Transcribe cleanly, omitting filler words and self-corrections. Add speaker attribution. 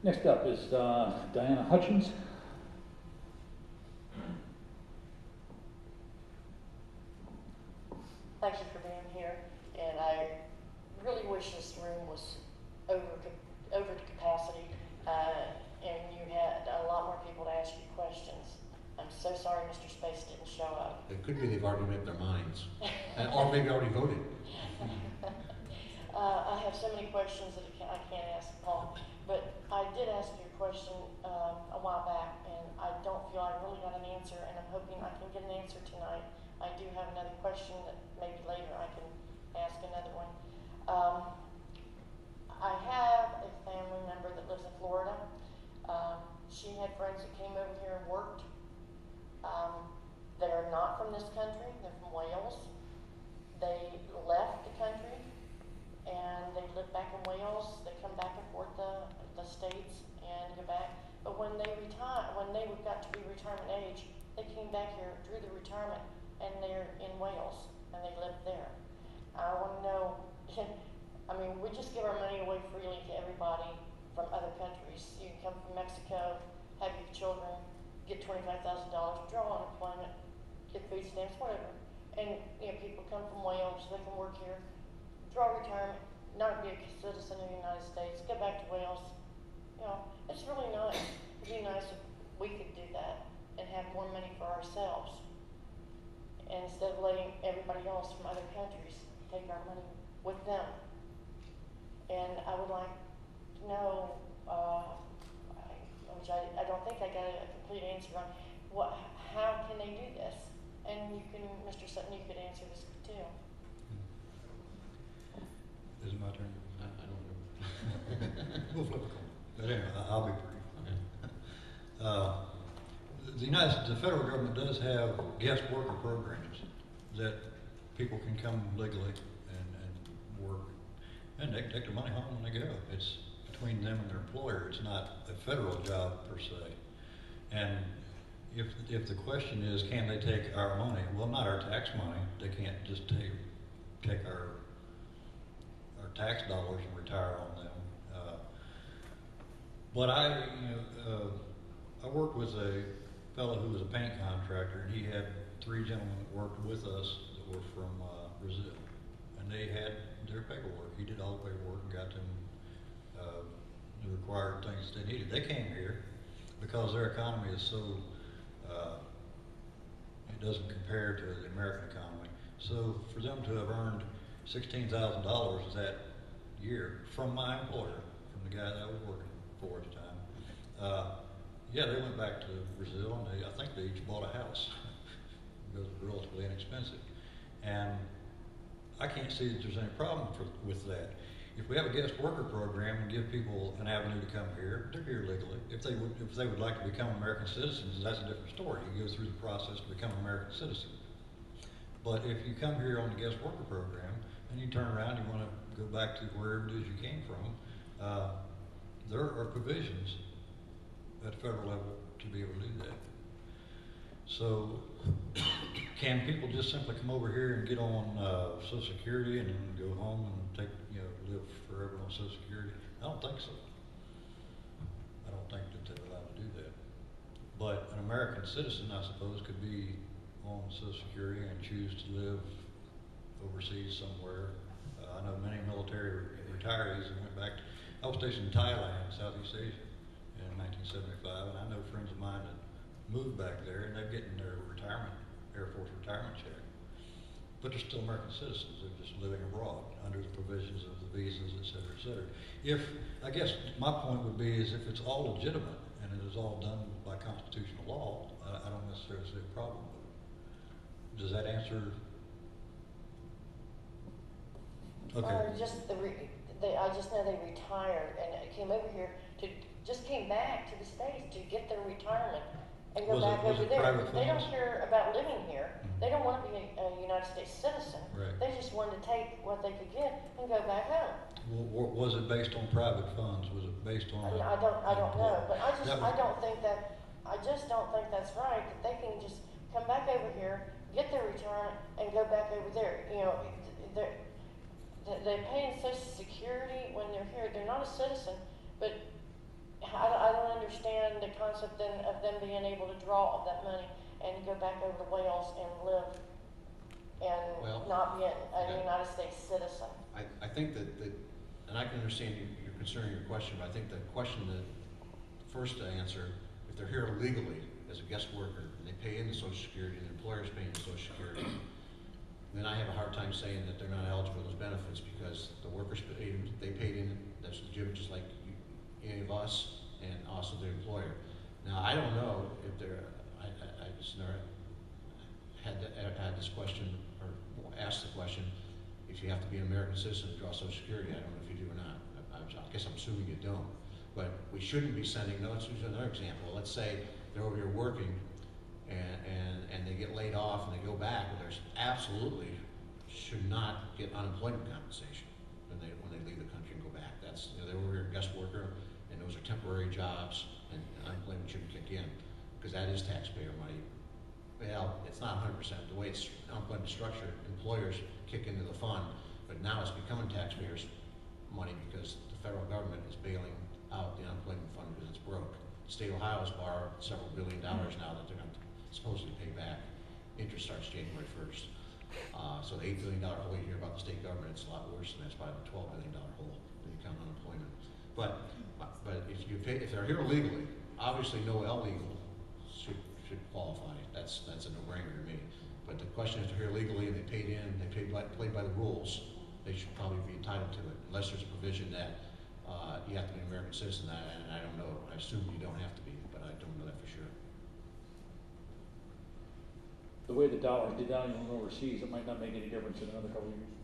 Speaker 1: Next up is Diana Hutchins.
Speaker 2: Thank you for being here, and I really wish this room was over to capacity, and you had a lot more people to ask you questions. I'm so sorry Mr. Space didn't show up.
Speaker 3: It could be they've already made up their minds, or maybe already voted.
Speaker 2: I have so many questions that I can't ask Paul, but I did ask you a question a while back, and I don't feel I really got an answer, and I'm hoping I can get an answer tonight. I do have another question that maybe later I can ask another one. I have a family member that lives in Florida. She had friends that came over here and worked that are not from this country. They're from Wales. They left the country and they live back in Wales. They come back and forth the states and go back. But when they got to be retirement age, they came back here, drew the retirement, and they're in Wales and they live there. I want to know, I mean, we just give our money away freely to everybody from other countries. You can come from Mexico, have your children, get $25,000, draw unemployment, get food stamps, whatever. And people come from Wales, they can work here, draw retirement, not be a citizen of the United States, go back to Wales. It's really nice. It'd be nice if we could do that and have more money for ourselves, instead of letting everybody else from other countries take our money with them. And I would like to know, which I don't think I got a complete answer on, how can they do this? And you can, Mr. Sutton, you could answer this too.
Speaker 4: Is it my turn?
Speaker 3: I don't know.
Speaker 4: We'll flip a coin. But anyway, I'll be brief. Okay. The federal government does have guest worker programs that people can come legally and work, and they take their money home when they go. It's between them and their employer. It's not a federal job per se. And if the question is, can they take our money? Well, not our tax money. They can't just take our tax dollars and retire on them. But I worked with a fellow who was a paint contractor, and he had 3 gentlemen that worked with us that were from Brazil, and they had their paperwork. He did all the paperwork and got them the required things they needed. They came here because their economy is so it doesn't compare to the American economy. So for them to have earned $16,000 that year from my employer, from the guy that I was working for at the time, yeah, they went back to Brazil, and I think they each bought a house because it was relatively inexpensive. And I can't see that there's any problem with that. If we have a guest worker program and give people an avenue to come here, they're here legally. If they would like to become American citizens, that's a different story. You go through the process to become an American citizen. But if you come here on the guest worker program and you turn around, you want to go back to wherever it is you came from, there are provisions at the federal level to be able to do that. So, can people just simply come over here and get on Social Security and then go home and live forever on Social Security? I don't think so. I don't think that they're allowed to do that. But an American citizen, I suppose, could be on Social Security and choose to live overseas somewhere. I know many military retirees that went back. I was stationed in Thailand, Southeast Asia, in 1975, and I know friends of mine that moved back there, and they're getting their Air Force retirement check. But they're still American citizens. They're just living abroad under the provisions of the visas, et cetera, et cetera. I guess my point would be is if it's all legitimate and it is all done by constitutional law, I don't necessarily see a problem with it. Does that answer? Okay.
Speaker 2: I just know they retired and came over here just came back to the States to get their retirement and go back over there. They don't care about living here.
Speaker 4: Mm-hmm.
Speaker 2: They don't want to be a United States citizen.
Speaker 4: Right.
Speaker 2: They just wanted to take what they could get and go back home.
Speaker 4: Well, was it based on private funds? Was it based on?
Speaker 2: I don't know, but I just don't think that's right. That they can just come back over here, get their retirement, and go back over there. They're paying Social Security when they're here. They're not a citizen, but I don't understand the concept then of them being able to draw all that money and go back over to Wales and live and not be a United States citizen.
Speaker 3: I think that, and I can understand your concern, your question, but I think the question that first to answer, if they're here illegally as a guest worker, and they pay into Social Security, and the employer's paying into Social Security, then I have a hard time saying that they're not eligible for those benefits because the workers paid, they paid in, that's legitimate, just like any of us, and also the employer. Now, I don't know if they're, I just never had this question, or asked the question, if you have to be an American citizen to draw Social Security. I don't know if you do or not. I guess I'm assuming you don't. But we shouldn't be sending, no, let's use another example. Let's say they're over here working, and they get laid off and they go back, but there's absolutely should not get unemployment compensation when they leave the country and go back. That's, they were a guest worker, and those are temporary jobs, and unemployment shouldn't kick in because that is taxpayer money. Well, it's not 100%. The way it's unemployment structured, employers kick into the fund, but now it's becoming taxpayers' money because the federal government is bailing out the unemployment fund because it's broke. The state of Ohio has borrowed several $1 billion now that they're going to supposedly pay back. Interest starts January 1st. So the $8 billion hole you hear about the state government, it's a lot worse than that. It's probably a $12 billion hole when you count unemployment. But if they're here legally, obviously no illegal should qualify. That's a no-brainer to me. But the question is, if they're here legally and they paid in, they played by the rules, they should probably be entitled to it, unless there's a provision that you have to be an American citizen. And I don't know. I assume you don't have to be, but I don't know that for sure.
Speaker 1: The way the dollar did down overseas, it might not make any difference in another couple of years.